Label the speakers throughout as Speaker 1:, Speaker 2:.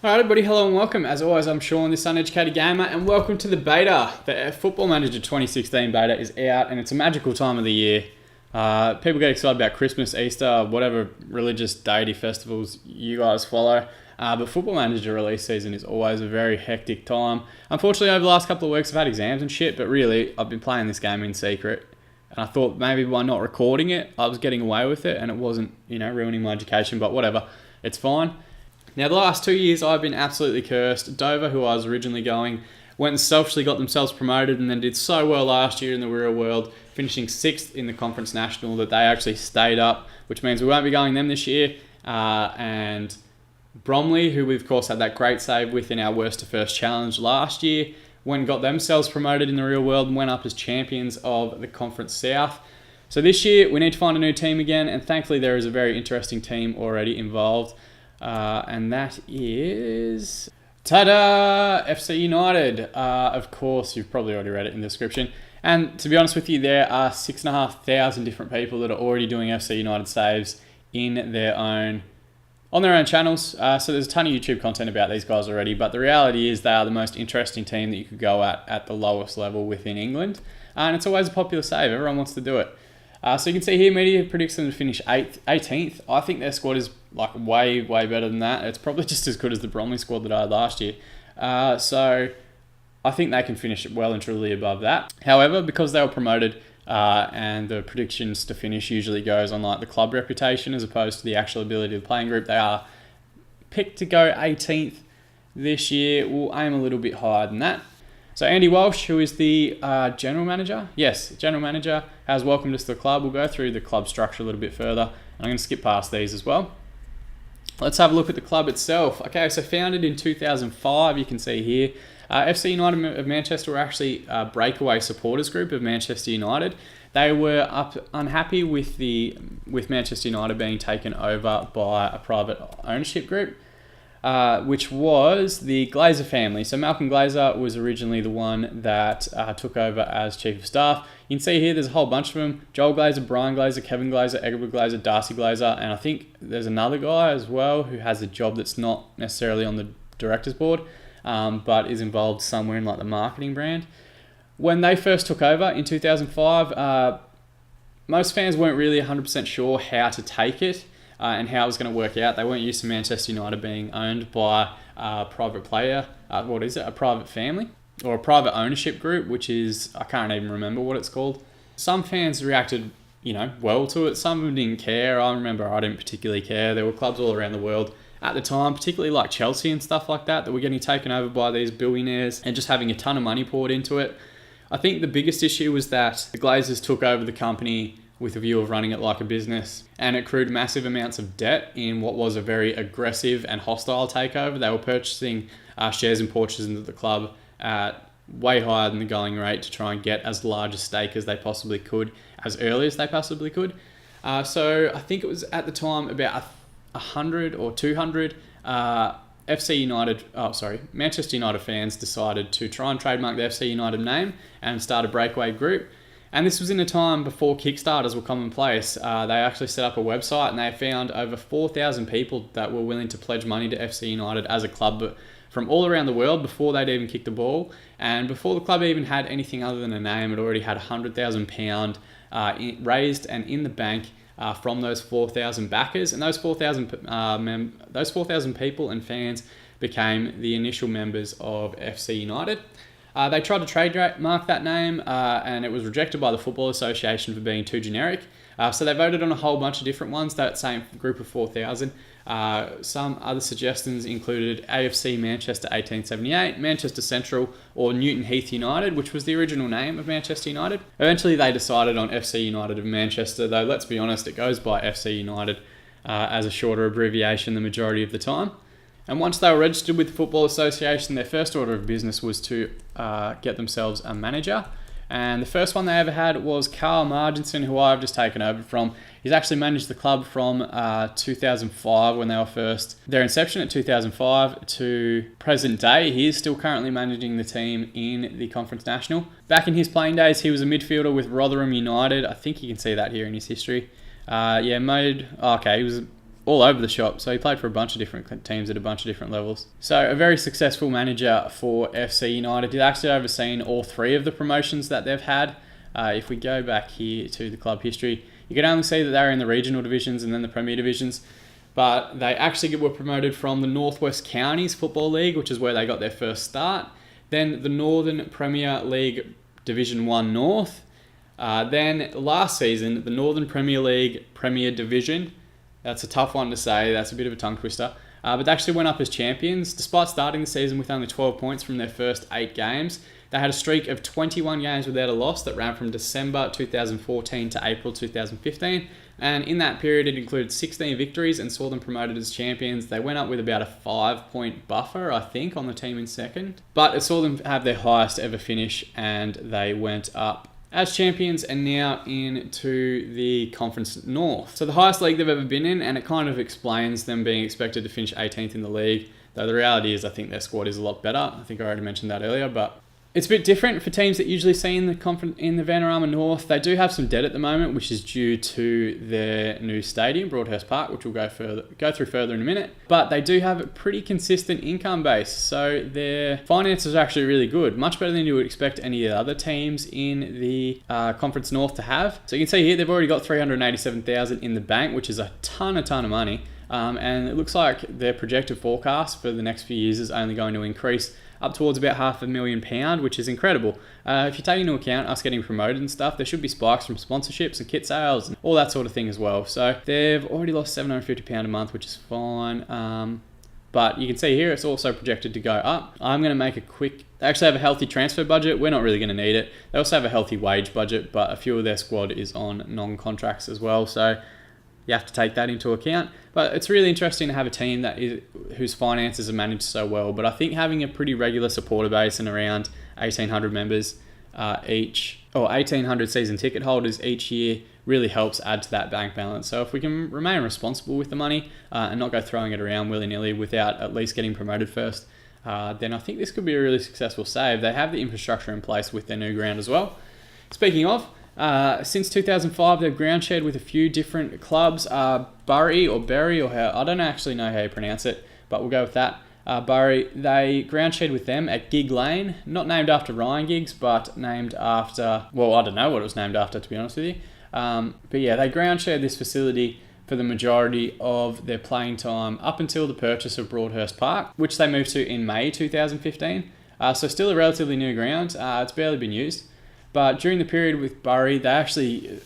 Speaker 1: Alright everybody, hello and welcome. As always, I'm Sean, this uneducated gamer, and welcome to the beta. The Football Manager 2016 beta is out, and it's a magical time of the year. People get excited about Christmas, Easter, whatever religious deity festivals you guys follow. But Football Manager release season is always a very hectic time. Unfortunately, over the last couple of weeks, I've had exams and shit, but really, I've been playing this game in secret. And I thought maybe by not recording it, I was getting away with it, and it wasn't, ruining my education, but whatever. It's fine. Now, the last 2 years, I've been absolutely cursed. Dover, who I was originally going, went and selfishly got themselves promoted and then did so well last year in the real world, finishing 6th in the Conference National, that they actually stayed up, which means we won't be going them this year. And Bromley, who we, of course, had that great save with in our worst to first challenge last year, went and got themselves promoted in the real world and went up as champions of the Conference South. So this year, we need to find a new team again, and thankfully there is a very interesting team already involved. And that is, ta-da, FC United. Of course, you've probably already read it in the description. And to be honest with you, there are 6,500 different people that are already doing FC United saves on their own channels. So there's a ton of YouTube content about these guys already. But the reality is they are the most interesting team that you could go at the lowest level within England. And it's always a popular save. Everyone wants to do it. So you can see here, media predicts them to finish 18th. I think their squad is way better than that. It's probably just as good as the Bromley squad that I had last year. So I think they can finish well and truly above that. However, because they were promoted and the predictions to finish usually goes on the club reputation as opposed to the actual ability of the playing group, they are picked to go 18th this year. We'll aim a little bit higher than that. So Andy Walsh, who is the general manager, has welcomed us to the club. We'll go through the club structure a little bit further. I'm going to skip past these as well. Let's have a look at the club itself. Okay, so founded in 2005, you can see here. FC United of Manchester were actually a breakaway supporters group of Manchester United. They were unhappy with Manchester United being taken over by a private ownership group, which was the Glazer family. So Malcolm Glazer was originally the one that took over as Chief of Staff. You can see here there's a whole bunch of them. Joel Glazer, Brian Glazer, Kevin Glazer, Egbert Glazer, Darcy Glazer, and I think there's another guy as well who has a job that's not necessarily on the director's board, but is involved somewhere in the marketing brand. When they first took over in 2005, most fans weren't really 100% sure how to take it. And how it was going to work out. They weren't used to Manchester United being owned by a private player. A private family? Or a private ownership group, which is, I can't even remember what it's called. Some fans reacted, well to it. Some of them didn't care. I remember I didn't particularly care. There were clubs all around the world at the time, particularly like Chelsea and stuff like that were getting taken over by these billionaires and just having a ton of money poured into it. I think the biggest issue was that the Glazers took over the company with a view of running it like a business, and accrued massive amounts of debt in what was a very aggressive and hostile takeover. They were purchasing shares and porches into the club at way higher than the going rate to try and get as large a stake as they possibly could, as early as they possibly could. So I think it was at the time about 100 or 200 Manchester United fans decided to try and trademark the FC United name and start a breakaway group. And this was in a time before Kickstarters were commonplace. They actually set up a website and they found over 4,000 people that were willing to pledge money to FC United as a club from all around the world before they'd even kicked the ball. And before the club even had anything other than a name, it already had £100,000 raised and in the bank from those 4,000 backers. And those 4,000 people and fans became the initial members of FC United. They tried to trademark that name and it was rejected by the Football Association for being too generic. So they voted on a whole bunch of different ones, that same group of 4,000. Some other suggestions included AFC Manchester 1878, Manchester Central, or Newton Heath United, which was the original name of Manchester United. Eventually they decided on FC United of Manchester, though let's be honest, it goes by FC United as a shorter abbreviation the majority of the time. And once they were registered with the Football Association, their first order of business was to get themselves a manager. And the first one they ever had was Carl Marginson, who I've just taken over from. He's actually managed the club from 2005 when they were their inception at 2005 to present day. He is still currently managing the team in the Conference National. Back in his playing days, he was a midfielder with Rotherham United. I think you can see that here in his history. He was all over the shop. So he played for a bunch of different teams at a bunch of different levels. So a very successful manager for FC United. He's actually overseen all 3 of the promotions that they've had. If we go back here to the club history, you can only see that they're in the regional divisions and then the Premier divisions. But they actually were promoted from the Northwest Counties Football League, which is where they got their first start. Then the Northern Premier League Division 1 North. Then last season, the Northern Premier League Premier Division. That's a tough one to say. That's a bit of a tongue twister. But they actually went up as champions. Despite starting the season with only 12 points from their first 8 games, they had a streak of 21 games without a loss that ran from December 2014 to April 2015. And in that period, it included 16 victories and saw them promoted as champions. They went up with about a 5-point buffer, I think, on the team in second. But it saw them have their highest ever finish, and they went up as champions and now into the Conference North. So the highest league they've ever been in, and it kind of explains them being expected to finish 18th in the league. Though the reality is I think their squad is a lot better. I think I already mentioned that earlier, but it's a bit different for teams that usually see in the Vanarama North. They do have some debt at the moment, which is due to their new stadium, Broadhurst Park, which we'll go through further in a minute. But they do have a pretty consistent income base, so their finances are actually really good, much better than you would expect any of the other teams in the Conference North to have. So you can see here they've already got $387,000 in the bank, which is a ton of money. And it looks like their projected forecast for the next few years is only going to increase up towards about £500,000, which is incredible. If you take into account us getting promoted and stuff, there should be spikes from sponsorships and kit sales and all that sort of thing as well. So they've already lost £750 a month, which is fine. But you can see here it's also projected to go up. I'm going to make a quick... They actually have a healthy transfer budget. We're not really going to need it. They also have a healthy wage budget, but a few of their squad is on non-contracts as well. So you have to take that into account. But it's really interesting to have a team whose finances are managed so well. But I think having a pretty regular supporter base and around 1,800 members each, or 1,800 season ticket holders each year, really helps add to that bank balance. So if we can remain responsible with the money and not go throwing it around willy-nilly without at least getting promoted first, then I think this could be a really successful save. They have the infrastructure in place with their new ground as well. Speaking of, since 2005, they've ground shared with a few different clubs. Bury, or how, I don't actually know how you pronounce it, but we'll go with that. Bury, they ground shared with them at Gig Lane, not named after Ryan Giggs, but named after, well, I don't know what it was named after, to be honest with you. But yeah, they ground shared this facility for the majority of their playing time up until the purchase of Broadhurst Park, which they moved to in May 2015. So still a relatively new ground. It's barely been used. But during the period with Bury, they actually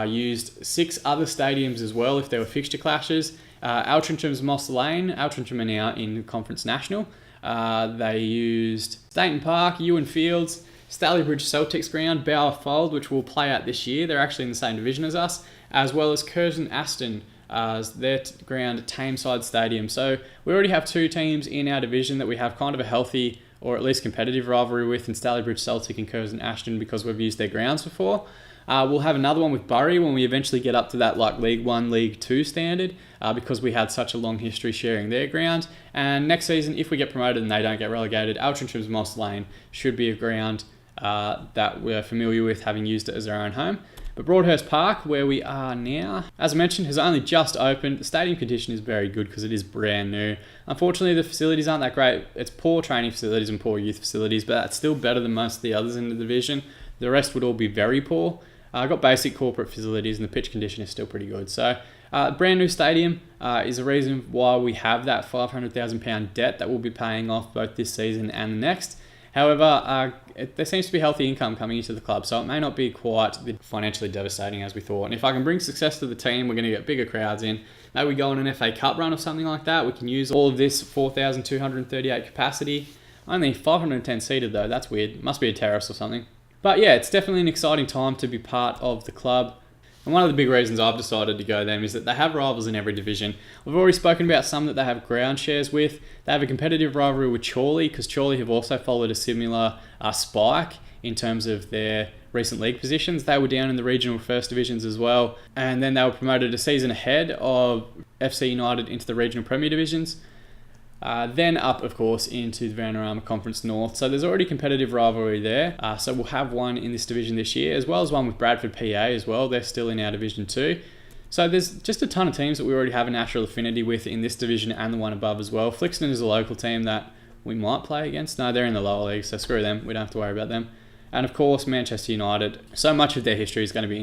Speaker 1: used 6 other stadiums as well if there were fixture clashes. Altrincham's Moss Lane. Altrincham are now in Conference National. They used Stainton Park, Ewan Fields, Stalybridge Celtics Ground, Bower Fold, which we'll play at this year. They're actually in the same division as us, as well as Curzon Aston as their ground, Tameside Stadium. So we already have 2 teams in our division that we have kind of a healthy or at least competitive rivalry with in Stalybridge Celtic and Curzon Ashton because we've used their grounds before. We'll have another one with Bury when we eventually get up to that like League 1, League 2 standard because we had such a long history sharing their ground. And next season, if we get promoted and they don't get relegated, Altrincham's Moss Lane should be a ground that we're familiar with, having used it as our own home. But Broadhurst Park, where we are now, as I mentioned, has only just opened. The stadium condition is very good because it is brand new. Unfortunately, the facilities aren't that great. It's poor training facilities and poor youth facilities, but that's still better than most of the others in the division. The rest would all be very poor. I've got basic corporate facilities and the pitch condition is still pretty good. So brand new stadium is the reason why we have that £500,000 debt that we'll be paying off both this season and the next. However, there seems to be healthy income coming into the club, so it may not be quite financially devastating as we thought. And if I can bring success to the team, we're going to get bigger crowds in. Maybe we go on an FA Cup run or something like that. We can use all of this 4,238 capacity. Only 510 seated though, that's weird. Must be a terrace or something. But yeah, it's definitely an exciting time to be part of the club. And one of the big reasons I've decided to go them is that they have rivals in every division. We've already spoken about some that they have ground shares with. They have a competitive rivalry with Chorley because Chorley have also followed a similar spike in terms of their recent league positions. They were down in the regional first divisions as well. And then they were promoted a season ahead of FC United into the regional premier divisions. Then up, of course, into the Vanarama Conference North. So there's already competitive rivalry there. So we'll have one in this division this year, as well as one with Bradford PA as well. They're still in our Division 2. So there's just a ton of teams that we already have a natural affinity with in this division and the one above as well. Flixton is a local team that we might play against. No, they're in the lower league, so screw them. We don't have to worry about them. And of course, Manchester United. So much of their history is going to be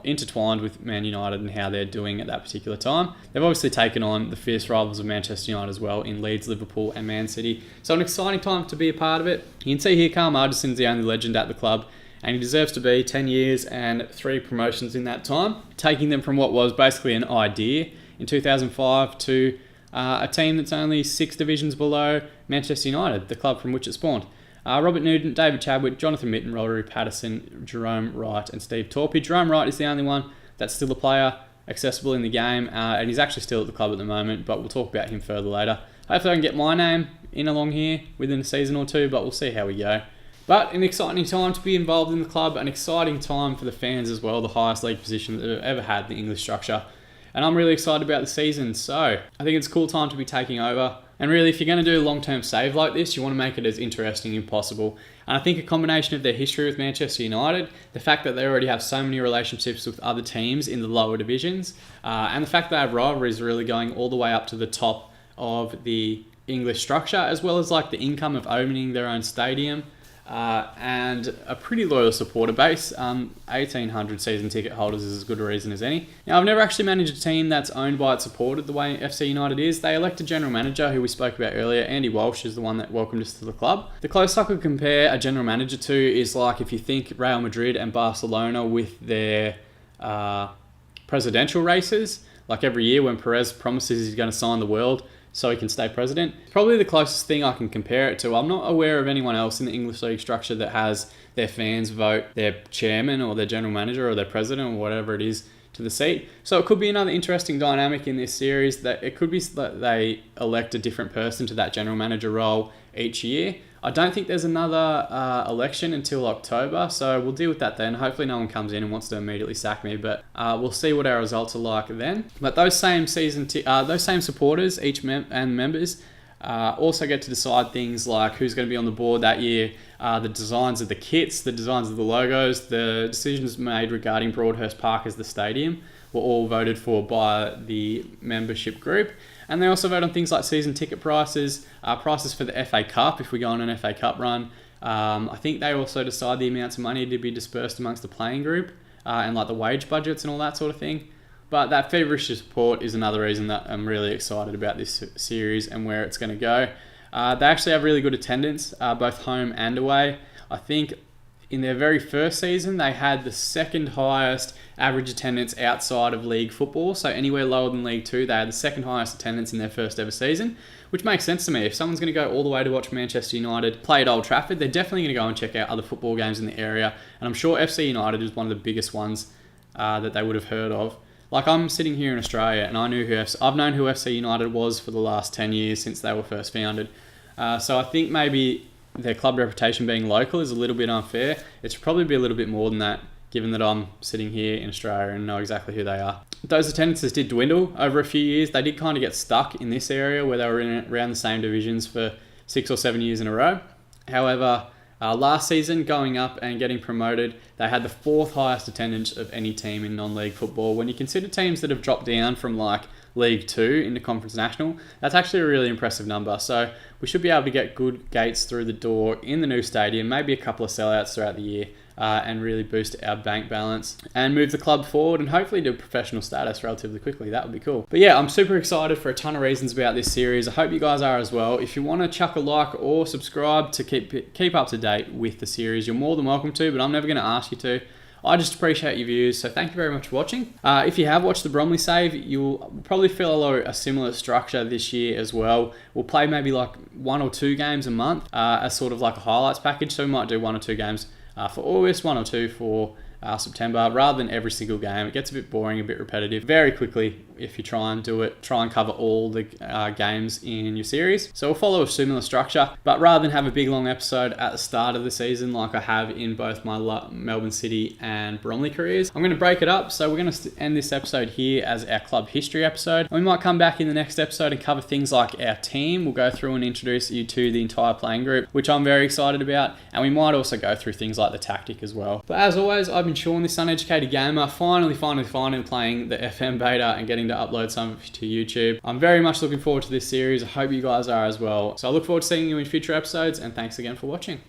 Speaker 1: intertwined with Man United and how they're doing at that particular time. They've obviously taken on the fierce rivals of Manchester United as well in Leeds, Liverpool and Man City. So an exciting time to be a part of it. You can see here Carl Margison's the only legend at the club, and he deserves to be. 10 years and 3 promotions in that time, taking them from what was basically an idea in 2005 to a team that's only 6 divisions below Manchester United, the club from which it spawned. Robert Nugent, David Chadwick, Jonathan Mitten, Rodri Patterson, Jerome Wright and Steve Torpey. Jerome Wright is the only one that's still a player accessible in the game, and he's actually still at the club at the moment, but we'll talk about him further later. Hopefully I can get my name in along here within a season or two, but we'll see how we go. But an exciting time to be involved in the club, an exciting time for the fans as well, the highest league position that they've ever had in the English structure. And I'm really excited about the season, so I think it's a cool time to be taking over. And really, if you're going to do a long-term save like this, you want to make it as interesting as possible. And I think a combination of their history with Manchester United, the fact that they already have so many relationships with other teams in the lower divisions, and the fact that they have rivalries really going all the way up to the top of the English structure, as well as like the income of owning their own stadium, and a pretty loyal supporter base. 1,800 season ticket holders is as good a reason as any. Now, I've never actually managed a team that's owned by its supporter the way FC United is. They elect a general manager who we spoke about earlier. Andy Walsh is the one that welcomed us to the club. The closest I could compare a general manager to is like if you think Real Madrid and Barcelona with their presidential races, like every year when Perez promises he's going to sign the world so he can stay president. Probably the closest thing I can compare it to. I'm not aware of anyone else in the English league structure that has their fans vote their chairman or their general manager or their president or whatever it is to the seat. So it could be another interesting dynamic in this series, that it could be that they elect a different person to that general manager role each year. I don't think there's another election until October, so we'll deal with that then. Hopefully no one comes in and wants to immediately sack me, but we'll see what our results are like then. But those same supporters, and members, also get to decide things like who's going to be on the board that year, the designs of the kits, the designs of the logos, the decisions made regarding Broadhurst Park as the stadium were all voted for by the membership group. And they also vote on things like season ticket prices, prices for the FA Cup if we go on an FA Cup run. I think they also decide the amounts of money to be dispersed amongst the playing group, and like the wage budgets and all that sort of thing. But that feverish support is another reason that I'm really excited about this series and where it's going to go. They actually have really good attendance, both home and away. I think in their very first season, they had the second highest average attendance outside of league football. So anywhere lower than League 2, they had the second highest attendance in their first ever season, which makes sense to me. If someone's going to go all the way to watch Manchester United play at Old Trafford, they're definitely going to go and check out other football games in the area. And I'm sure FC United is one of the biggest ones that they would have heard of. Like, I'm sitting here in Australia and I've known who FC United was for the last 10 years since they were first founded. So I think maybe their club reputation being local is a little bit unfair. It should probably be a little bit more than that, given that I'm sitting here in Australia and know exactly who they are. Those attendances did dwindle over a few years. They did kind of get stuck in this area where they were in around the same divisions for 6 or 7 years in a row. However, last season, going up and getting promoted, they had the 4th highest attendance of any team in non-league football. When you consider teams that have dropped down from like League 2 into Conference National, that's actually a really impressive number. So we should be able to get good gates through the door in the new stadium, maybe a couple of sellouts throughout the year, and really boost our bank balance and move the club forward and hopefully to professional status relatively quickly. That would be cool. But yeah, I'm super excited for a ton of reasons about this series. I hope you guys are as well. If you want to chuck a like or subscribe to keep up to date with the series, you're more than welcome to, but I'm never going to ask you to. I just appreciate your views, so thank you very much for watching. If you have watched the Bromley save, you'll probably follow a similar structure this year as well. We'll play maybe like 1 or 2 games a month as sort of like a highlights package, so we might do 1 or 2 games for August, 1 or 2 for September, rather than every single game. It gets a bit boring, a bit repetitive very quickly if you try and cover all the games in your series. So we'll follow a similar structure, but rather than have a big long episode at the start of the season like I have in both my Melbourne City and Bromley careers, I'm going to break it up. So we're going to end this episode here as our club history episode. And we might come back in the next episode and cover things like our team. We'll go through and introduce you to the entire playing group, which I'm very excited about. And we might also go through things like the tactic as well. But as always, I've I've been Sean, this uneducated gamer, finally playing the FM beta and getting to upload some of it to YouTube. I'm very much looking forward to this series. I hope you guys are as well. So I look forward to seeing you in future episodes, and thanks again for watching.